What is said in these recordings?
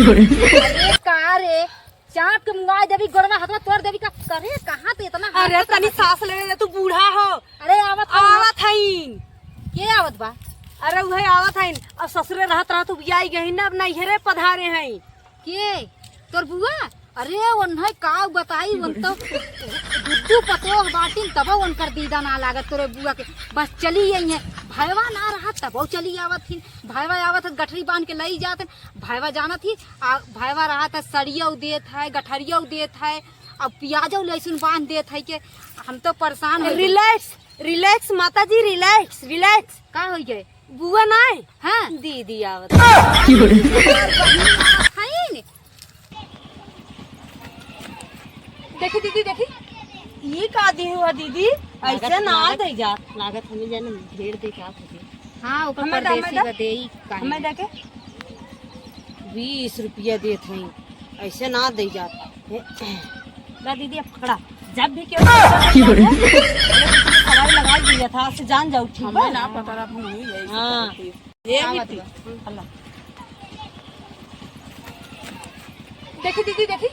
अरे का रे चाट के मुंगा देवी गोड़वा हाथवा तोड़ देवी का करे कहां पे इतना अरे तनी सांस ले ले, तू बूढ़ा हो। अरे आवत हईन के आवत बा? अरे उहे आवत हईन। अब ससुरे रहत रह तू बियाई गई ना, अब नैहरे पधारे हईन के तोर बुआ? अरे ओन्हे का बताई वन तो दुद्दू पतो बाटिन तब उनकर दीदा ना लागत तोरे बुआ के। बस चली यही है भाईवा ना रहा तब चली आवत थी। भाईवा आवत है गठरी बांध के लई जात भाईवा जानत थी। भाईवा रहा था सड़िया देत है, गठरिया देत है, अब प्याजो लहसुन बांध देत है के हम तो परेशान है। रिलैक्स रिलैक्स माता जी, रिलैक्स रिलैक्स। का हो गए बुआ ना है? हाँ दीदी आवत देखी दीदी देखी ये का दी हुआ दीदी, ऐसे ना दे जा। लागत हमें जाने ढेर दे क्या होते। हाँ ऊपर हमें परदेसी दा- बदेई काहे। हमें देखे 20 रुपया देत हैं, ऐसे ना दे जात। ला दीदी अब पकड़ा। जब भी क्यों सवाई लगा दिया था, उससे जान जाओ। ठीक है ना पता रहा भूमि है। हाँ ये आवत भी बा। अल्लाह। देखी दीदी देखी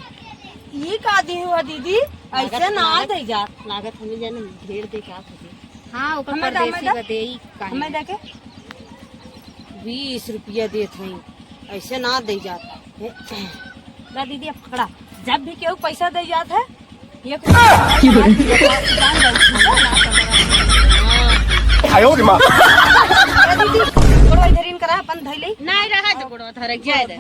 ये का दी हुआ दीदी, ऐसे ना दे जा। लागत हमें जाने ढेर दे क्या होते। हाँ ऊपर हमें दा- परदेसी हमें दा- बदेई काहे। हमें देखे 20 रुपया देत हैं, ऐसे ना दे जात। ला दीदी अब पकड़ा। जब भी क्यों पैसा दे जाता है ये सवाई लगा दिया था, उससे जान जाओ। ठीक है? अरे दीदी थोड़ा इधर इन करा अपन धैले नहीं रहा तो गोड़वा धरे जाए दे।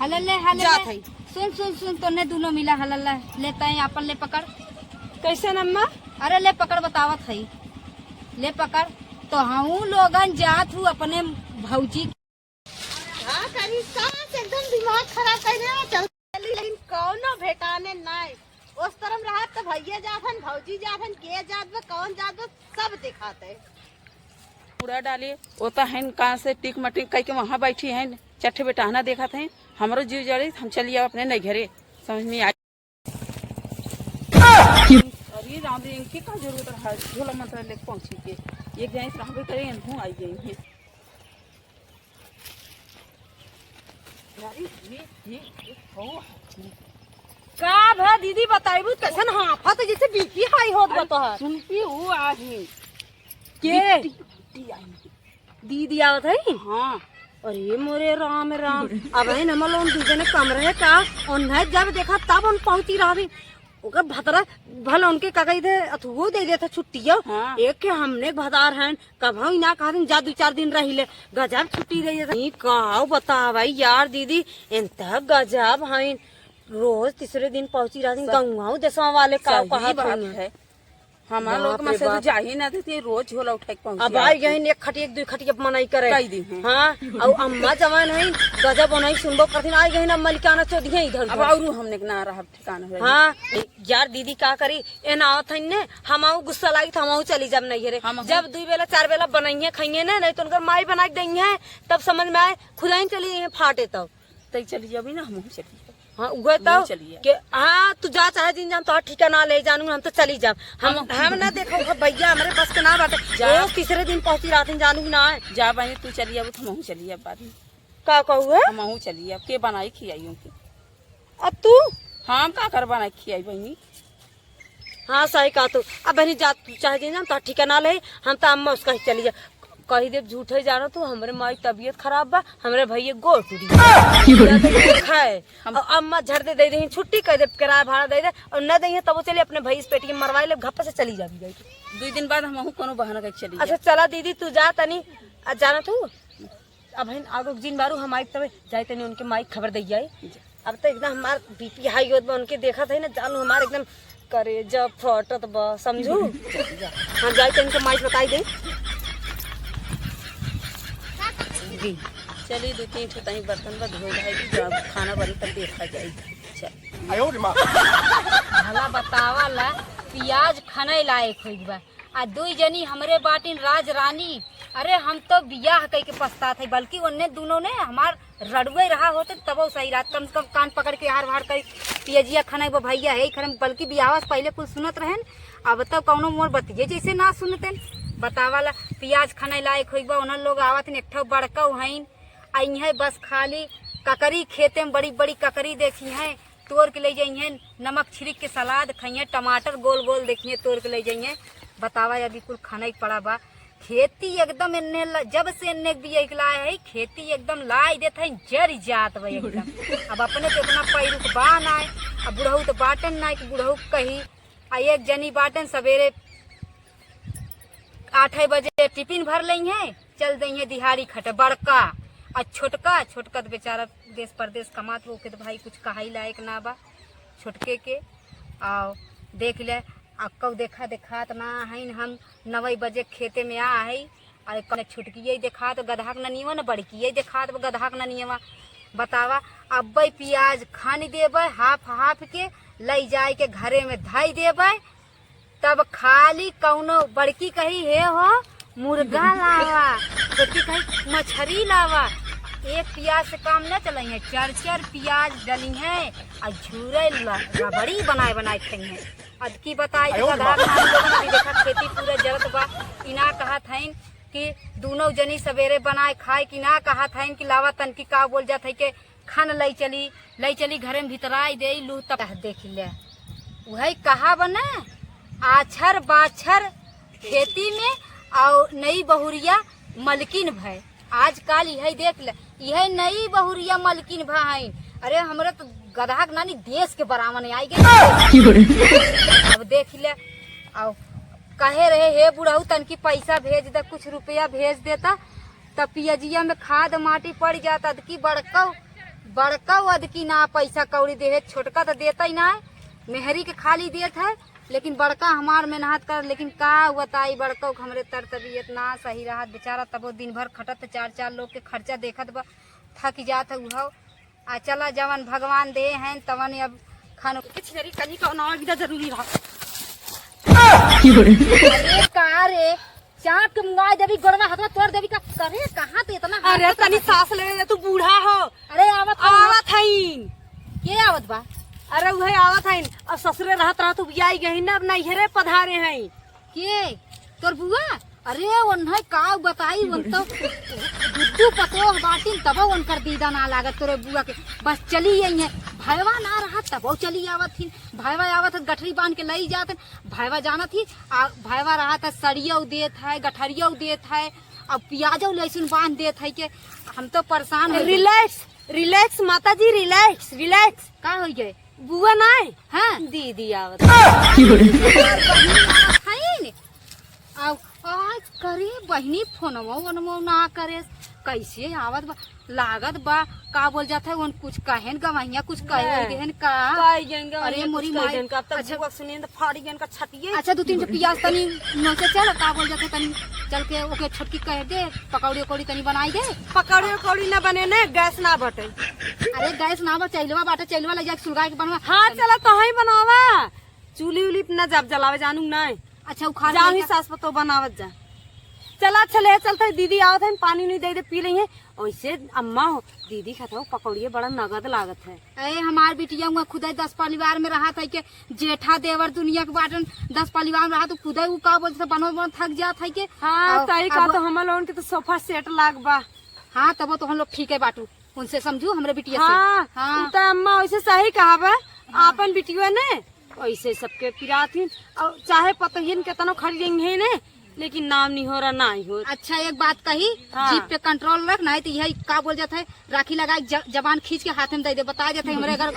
हलल्ले जात हलल्ले है। सुन सुन सुन तोने दोनों मिला हलल्ला लेता है अपन ले पकड़। कैसे नम्मा? अरे ले पकड़ बतावत है ले पकड़ तो हम लोगन जात हूँ अपने भौजी हां करी सांस एकदम दिमाग खराब कर देना चल। लेकिन कौनो भेटाने नहीं उस तरफ रहा तो भैया जाथन भौजी जाथन के जात बा कौन जात बा सब दिखाते। कूड़ा डालिए वो तो है कहाँ से टिक मटिक कह के वहाँ बैठी है चट्टे बेटाना देखा थे हमारो जीव जड़ी हम चलिए अपने नहीं घरे समझ में आई। अरे राम रे इनकी का जरूरत है झोला मंत्र लेके पहुंची के एक जाए राम रे करे इन्हों आई गई है। यारी ये हो का भा दीदी बताइबू कैसन हाफत जैसे बीपी हाई होत बा तोहर। सुन के वो आही के टी आई दीदी आवत है? हाँ अरे मोरे राम राम। अब है न मलोन दूजने कम रहे का उन्हें जब देखा तब उन पहुंची रही ओकर भतरा भल उनके का कही थे अथुओ दे देता छुट्टियों। हाँ। एक के हमने भदार हैं कभो ही ना कहा दिन जा 2-4 दिन रही ले गजब छुट्टी दे देता। का बता भाई यार दीदी इंतहा गजब है। रोज तीसरे दिन पहुंची रही गंगाऊ देशवा वाले का सही कहा बात है हमारे लोग में से तो जा ही ना देती रोज झोला उठा के अब पहुंची आई गई एक खटिया 2 खटिया मनाई करे कई दिन है। हाँ और अम्मा जवान है गजब नहीं सुनबो करथिन आई गई ना मलिकाना चौधरी इधर अब और हमने के ना रहा ठिकाना है। हाँ यार दीदी का करी ए ना आवत हन ने हमाऊ गुस्सा लाई था हमाऊ चली जब नहीं रे हम जब 2 बेला 4 बेला बनाइए खाइए ना नहीं तो उनकर माई बना के देंगे है तब समझ में आए खुदा ही चली जाइए फाटे तब। तई चली जाबी ना हम चली हाँ उगे नहीं तो चलिए। के हाँ तू जा चाहे दिन जाम तो ठीका ना ले जानू हम तो चली जाम हम ना देखो भैया हमारे बस के ना बाटे रोज तीसरे दिन पहुंची रात जानू ना जा बहनी तू चली अब हम चली अब बाद में का कहू है हम चली अब के बनाई खियाई के अब तू हम का कर बनाई खियाई बहनी। हाँ सही कहा तू अब बहनी जा तू चाहे दिन जाम तो ठीका ना ले हम तो अम्मा उसका ही चली जा कही दे झूठे जानो तू हमरे माई तबीयत खराब बा हमरे भैया गोड़ टूटी खाए और अम्मा झड़ दे दे दे छुट्टी कह दे किराया भाड़ा दे दे और न दे तब चलिए अपने भैया पेटी में मरवाई ले घप्पा से चली जा 2 दिन बाद हम कोनो बहाना कर चली अच्छा चला दीदी तू जा तनी जाना तू अब बहन आगे जिन बारू हम आई तब जाए तनी उनके माई खबर दे जाए। अब तो एकदम हमार बीपी हाई होत बा उनके देखा था ना जानू हमार एकदम करे जब फटत बा समझू। हाँ जाए तनी उनके माई बताई दे चली 2-3 छुताई बर्तन बा धो जाए जब खाना बनी तब देखा जाएगी। चल भला बतावा ला प्याज खने लायक हो बा आ 2 जनी हमरे बाटिन राज रानी। अरे हम तो बियाह कई के पछतात है बल्कि उन्ने दोनों ने हमार रड़ुए रहा होते तब सही रात कम से कम कान पकड़ के हार कर पियजिया खाना वो भैया है खरम बल्कि बियाह से पहले कुछ सुनत रहन अब तो कौनो मोर बतिये जैसे ना सुनते बतावाला प्याज खाने लायक हो बा उन लोग आवत एक बड़का हईन आई है बस खाली ककरी खेते में बड़ी बड़ी ककरी देखी है, तोड़ के ले जाइए, नमक छिड़क के सलाद खाइए, टमाटर गोल गोल देखिए तोड़ के ले जाइए। बतावा अभी कुल खाना ही पड़ा बा। खेती एकदम इन्ने जब से इन्ने भी लाए है, खेती एकदम लाई देते हैं जर जात बा एकदम। अब अपने तो इतना पैरुक बा ना, अब बुढ़ऊ तो बाटन ना कि बुढ़ऊ कही आ एक जनी बाटन सवेरे 8 बजे टिफिन भर ली है, चल दी है दिहाड़ी खट बड़का। और छोटका छोटका तो बेचारा देश परदेश कमात वो के तो भाई कुछ कहा ही लायक ना बा छोटके के। आओ देख ले कब देखा देखात ना है, हम 9 बजे खेते में आ है और कने छुटकी देखात गधाक ननियवा न बड़की देखात गधाक ननियवा। बतावा अब प्याज खानी देवे हाफ हाफ के लई जाए के घरे में धाई देवे, तब खाली कौनो बड़की कही हे हो मुर्गा लावा, छोटकी कही मछली लावा। एक प्याज से काम न चल है, 4 प्याज डली है और झूरे रबड़ी बनाए बनाए खाई है। अब की बताई देखा खेती पूरा जरत बा। इना कहा था कि दोनों जनी सवेरे बनाए खाए कि ना कहा था कि लावा तनकी का बोल जात है कि खान लई चली घरे में भीतराई दे लू तब देख ले वही कहा बना आछर बाछर खेती में और नई बहुरिया मलकिन भय। आजकल यही देख ले यही नई बहुरिया मलकिन भाई। अरे हमारे तो गधा नानी देश के बरामन आई गई। अब देख ले अब कहे रहे हे बुढ़ऊ तनकी पैसा भेज दे, कुछ रुपया भेज देता तब पियजिया में खाद माटी पड़ जाता। अदकी बड़का अदकी ना पैसा कौड़ी दे, छोटका तो देता ही ना है, मेहरी के खाली देत है, लेकिन बड़का हमार मेहनत कर। लेकिन का बताई बड़का हमरे तर तबीयत ना सही रहा बेचारा, तब वो दिन भर खटत 4 लोग के खर्चा देखत बा थक जात है। आ चला जवन भगवान दे हैं तवन अब खानो कहीं का ना जरूरी रहा। अरे का रे चाट के मुंगा देवी गोरवा हाथ में तोड़ देवी का करे कहाँ तो इतना। अरे तनी सांस ले दे, तू बूढ़ा हो। अरे आवत हईन के आवत बा। अरे वही आवत हईन, अब ससुरे रहत रहा तू बियाई गई ना, अब नैहरे पधारे हैं के तोर बुआ। अरे उन्हें का बताई उन तो दुद्दू पतोह बाटिन तब उनकर दीदा ना लागत तोरे बुआ के। बस चली यही है, भाईवा ना रहा तब चली आवत थी। भाईवा आवत गठरी बांध के लई जात, भाईवा जाना थी भाईवा रहा था सड़िया देत है गठरिया देत है अब प्याजो लहसुन बांध देत है के हम तो परेशान। रिलैक्स माता जी रिलैक्स का हो गए बुआ ना है। हाँ दीदी आवत आज करे बहनी फोनमो ना करे कैसे आवत बा लागत बा का बोल जाता है कुछ कहन गवैया कुछ कहन का। अरे मोरी माई अच्छा सुनिए तो फाड़ी गन का छटिए। अच्छा 2-3 प्याज तनी नोचे चल का बोल जाता तनी चल के ओके छोटकी कह दे पकौड़ी उकौड़ी तनी बनाई दे। पकौड़ी उकौड़ी ना बने ने गैस ना बटे। अरे गैस ना बा चैलवा बाटे चैलवा ले जा सुलगा के बनवा। हाँ चला तो ही बनावा चूल्ही उली ना जब जलावे जानू ना। अच्छा उखाड़ जाओ ही सास पतो बनावत जा। चला चले चलते दीदी आवत है पानी नहीं दे पी रही है। वैसे अम्मा हो दीदी खाता हूँ पकौड़िए बड़ा नगद लागत है। अरे हमार बिटिया हुआ खुद 10 परिवार में रहा था के जेठा देवर दुनिया के बाटन 10 परिवार में रहा तो खुद वो का बोलते बनो थक जात है के। हाँ सही का तो हम लोगन के तो सोफा सेट लाग बा। हाँ तब तो हम लोग ठीक है बाटू उनसे समझू हमरे बिटिया हाँ, से। हाँ तो अम्मा वैसे सही कहा बा आपन बिटिया ने वैसे सबके पिराथीन और चाहे पतहिन केतनो खरीदेंगे है ने लेकिन नाम नहीं हो रहा ना ही हो। अच्छा एक बात कही हाँ। जीप पे कंट्रोल रख नहीं तो यही का बोल जाता है राखी लगा जबान खींच के हाथ में दे दे बता जाता है हमारे घर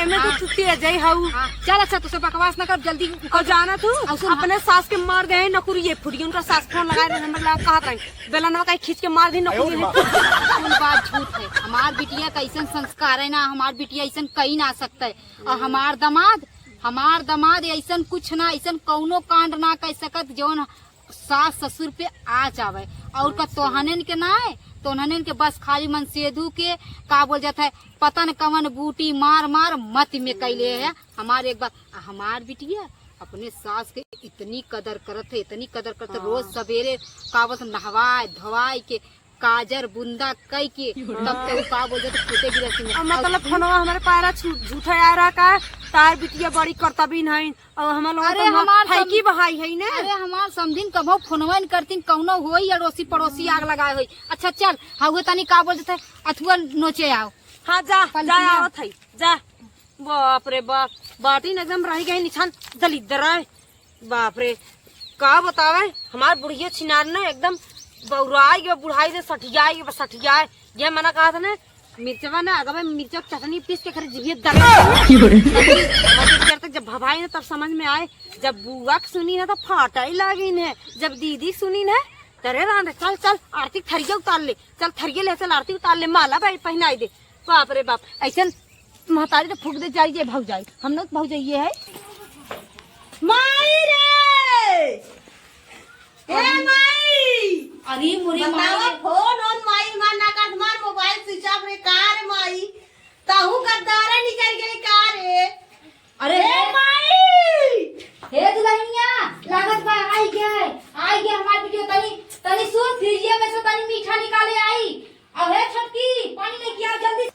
एमे तो छुट्टी है जय हाउ। चल अच्छा तुझसे बकवास न कर जल्दी और जाना तू अपने सास के मार दे नकुरी ये फुड़ी उनका सास फोन लगा दे नंबर लगा कहा था बेला ना कहीं खींच के मार दी नकुरी। बात झूठ है हमार बिटिया कैसन संस्कार है ना हमार बिटिया ऐसा कही ना सकता है। और हमार दमाद ऐसा कुछ ना ऐसा कौनो कांड ना कह सकत जौन सास ससुर पे आ जावे। और का तोहनन के ना है तोहनन के बस खाली मन सेधु के का बोल जाता है पता न कवन बूटी मार मार मत में कैले है। हमार एक बात हमार बिटिया अपने सास के इतनी कदर करत है रोज सवेरे कावत नहवाए धोवाए के काजर बुंदा कई के तब ते का बोलते तो फूटे गिरती में मतलब फोनवा हमारे पायरा झूठा आ रहा का तार बिटिया बड़ी करतबी नहीं और हम लोग अरे हमार की बहाई है ना। अरे हमार समझिन कभो फोनवा न करतीन कौनो होई अड़ोसी पड़ोसी आग लगाए होई। अच्छा चल हाउ तनी का बोलते अथुआ नोचे आओ। हाँ जा जा आवत है जा। बाप रे बाप बाटी न एकदम रह गई निछान दलिद्र है। बाप रे का बतावे हमार बुढ़िया छिनार ने एकदम बौराई के बुढ़ाई से सठियाए ये मना कहा था ना मिर्चवा ना अगर मिर्चा चटनी पीस के खरीद जीविए तक जब भभाई ने तब समझ में आए। जब बुआ सुनी ना तो फाटा ही लगी ने। जब दीदी सुनी ना तरे रांधे चल चल आरती थरिया उतार ले चल थरिया ले चल आरती उतार ले माला भाई पहनाई दे। बाप रे बाप ऐसे महतारी तो फूक दे जाइए भाग जाए हम लोग भाग जाइए है माई रे ए माई। अरे मोरी बतावा फोन ऑन माई माना का तुम्हार मोबाइल स्विच ऑफ रे कार माई ताहू गद्दारा निकल गई कार रे। अरे माई हे दुल्हनिया लागत बा आई गया हमार वीडियो तनी सुन फ्रिजिया में से तनी मीठा निकाले आई। अब हे छोटकी पानी लेके आ जल्दी।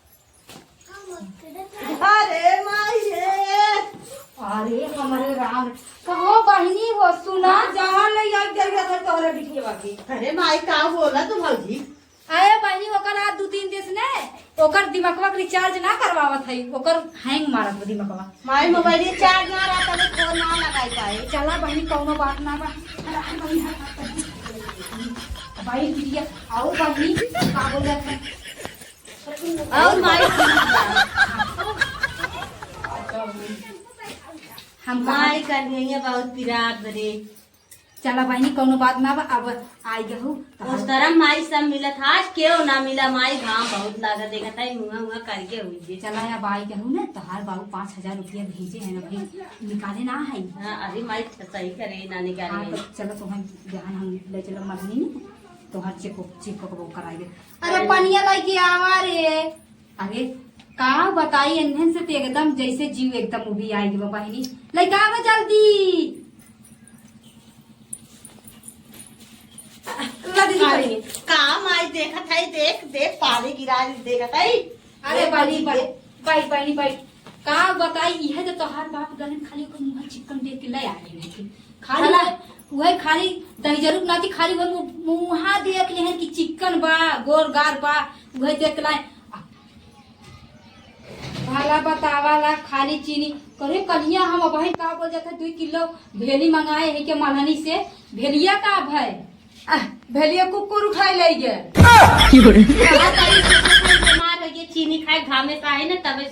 अरे माई रे अरे हमारे राम कहो बहिनी हो सुना जहाँ ले याद जरिया था तोहरे बिटिया बाकी। अरे माई का बोला तू भौजी अरे बहिनी ओकर आज 2-3 दिन ने ओकर दिमागवा के रिचार्ज ना करवावत है ओकर हैंग मारत दिमागवा। माई मोबाइल चार्ज ना रहता तो फोन ना लगाई पाए। चला बहिनी कौनो बात ना बा भाई बिटिया आओ बहिनी का बोल रहा है और माई हम माई कर गई बहुत पिरात रे। चला बहिनी कौनो बात ना बा अब आई गहू उस तरह माई सब मिलत आज क्यों ना मिला माई घाम बहुत लागत देखा था मुँह करके हुई। चला अब आई गहू ना तोहार बाबू 5,000 रुपया भेजे है ना भाई निकाले ना है। हाँ अरे माई सही करे ना निकाले। तो चलो तो हम जहाँ हम ले चलो मधुनी ने तो हर चेक कराएंगे। अरे पनिया लेके आवा रे। अरे का बताई इन्हन से तो एकदम जैसे जीव एकदम उभी आएगी वो बहिनी लेके आवा जल्दी। का माई देखा था देख देख पानी गिरा देखा था। अरे बहिनी का बताई यह तो तोहार बाप गलन खाली को मुंह चिकन देख के ले आए नहीं खाली वही खाली दही जरूर नाती खाली वो मुंहा देख ले कि चिकन बा गोरगार बा वही देख लाए भाला बतावाला खाली चीनी करे कलिया हम भाई का बोल जाता 2 किलो भेली मंगाए है के मलहनी से भेलिया का भाई भेलिया कुकुर उठाई ले गए बीमार हो गए चीनी खाए घामे का है ना तब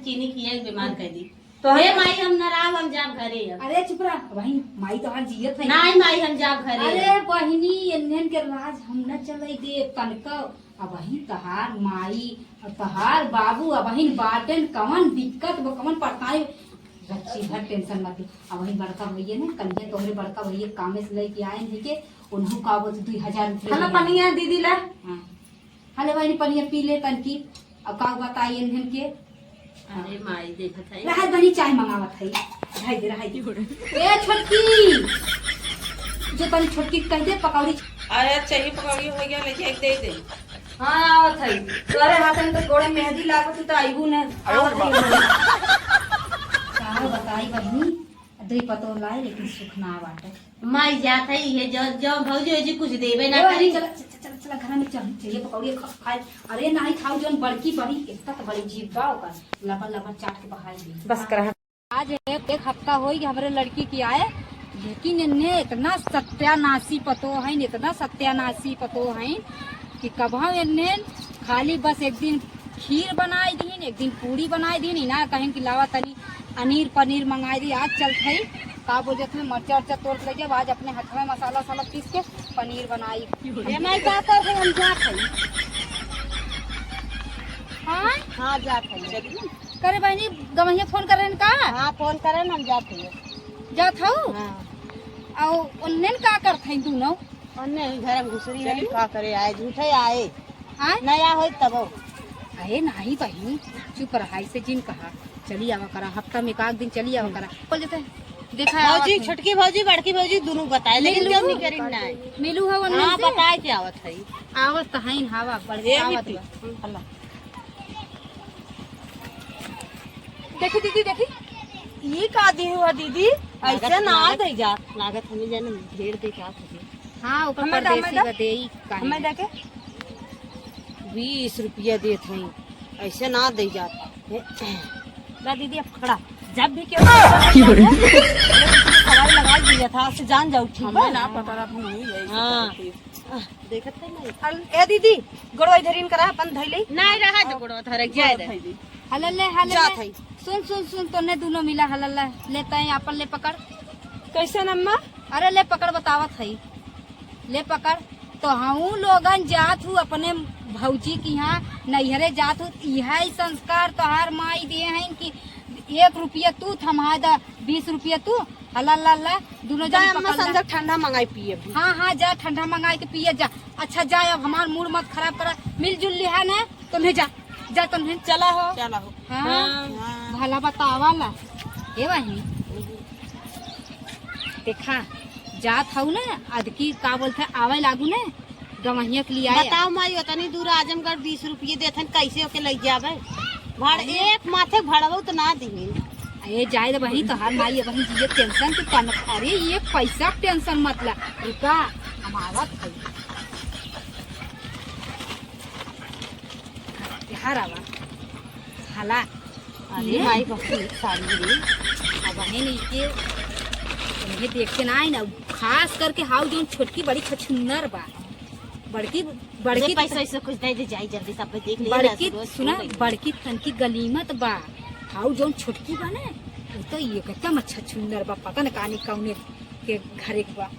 चीनी खिया बीमार कर दी तो हे माई हम नाराज हम जाब घरे अब। अरे चुप रहा बहन माई तो हर जियत है नहीं माई हम जाब घरे। अरे बहिनी इन्हन के राज हम न चले दे तनक अब बहिन तहार माई और तहार बाबू अब बहिन बाटन कवन दिक्कत कवन परेशानी बच्ची भर टेंशन मत अब वही बड़का भैया ने कलिया तोहरे बड़का भैया कामे से लेके आए थे के उन्हों का वो 2,000 रुपया हला पनिया दीदी ला हां हले बहिनी पनिया पी ले तनकी अब का बताई इन्हन के। अरे माई देखा था राहत बनी चाय मंगावत है रहाई दे ए छोटकी जो तनी छोटकी कह दे पकौड़ी। अरे चाहिए पकौड़ी हो गया ले जाके दे दे। हाँ आवत है तोरे हाथ में तो गोड़े मेहंदी लागत तो आईबू ने आवत है का बताई बहिनी 2 पतो लाए लेकिन सुख ना बाटे माई जात है ये जो भौजी जी कुछ देवे ना ए करी। चल चल चल घर में चल चाहिए पकौड़ी खाए। अरे नहीं खाओ जोन बड़की बड़ी कितना तो बड़ी जीभ बा ओकर लबन लबन चाट के बहाई दी बस कर। आज एक हफ्ता हो गया हमारे लड़की की आए लेकिन इन्हें इतना सत्यानाशी पतो है इतना सत्यानाशी पतो है कि कभा इन्हें खाली बस एक दिन खीर बनाई दी एक दिन पूरी बनाई दी ना कहीं कि लावा तनी अनीर पनीर मंगाई दी। आज चलते ही का बोलते थे मर्चा अर्चा तोड़ ले जब आज अपने हाथ में मसाला वसाला पीस के पनीर बनाई। माई का कर हम जात है। हाँ हाँ जात है करे बहनी गवैया फोन कर रहे का हाँ फोन करे हम जात है। जात हूँ हाँ और उन्हें का करते हैं दोनों अन्ने घर में घुसरी है का करे आए झूठे आए हाँ नया हो तब। अरे नहीं बहनी चुप रहा इसे जिन कहा चली आवा करा हफ्ता में 1 दिन चली आवा करा बोल देते देखा भौजी छोटकी भौजी बड़की भौजी दोनों बताए लेकिन मिलू। क्यों नहीं करी नहीं मिलू है हाँ बताए के आवत है आवत तो है हवा बड़े आवत बा। अल्लाह देखी दीदी देखी ये का दी हुआ दीदी ऐसे ना दे जा लागत हमें जाने ढेर देखा तुझे हाँ ऊपर हमें परदेसी दा- का देई काहे। हमें देखे 20 रुपया देत हई ऐसे ना दे जात ला दीदी अब खड़ा जब भी क्यों सवाल लगा दिया था उससे जान जाओ ठीक हमें है ना पता रहा भूमि है हाँ। देखत है नहीं ए दीदी गोड़वा धरीन करा अपन धइले नहीं रहा तो गुड़वा थरक जाए दे हलले जात हलले हई सुन सुन सुन तोने दोनों मिला हलला लेते हैं अपन ले पकड़ कैसे नम्मा अरे ले पकड़ बतावत है ले पकड़ तो हम लोगन जात हूँ अपने भौजी की यहाँ नैहरे जात हूँ यह संस्कार तोहार माई दिए हैं कि 1 रुपया तू थमा दा 20 रुपया तू हल्ला दोनों जाए जन अम्मा पकड़ ला। संजय ठंडा मंगाई पिए भी हाँ हाँ जा ठंडा मंगाए के पिए जा अच्छा जा अब हमार मूड मत खराब करा मिलजुल लिहा ना तुम्हें जा तुम्हें चला हो चला हो हाँ भला बतावाला हे वही देखा जात हूँ ना अदकी का बोलते आवे लागू ने गवहिया के लिए आए बताओ माई उतनी दूर आजमगढ़ 20 रुपये देथन कैसे ओके ले जावे भाड़ एक माथे भड़बो तो ना दी ये जाए तो वही तो हर माई वही ये टेंशन तो कम अरे ये पैसा टेंशन मत ला रुका हमारा बिहार आवा हाला अरे माई बहुत साड़ी रे अब वही के इन्हें देखते ना आई ना खास करके हाउ जो छोटकी बड़ी छछुन्नर बा बड़की बड़की पैसा ऐसे कुछ दे दे जाई जल्दी सब देख ले बड़की सुना बड़की तनकी गलीमत बा हाउ जो छोटकी बा ना वो तो ये एकदम अच्छा छुन्नर बा पता न कानी कौने के घरे के बा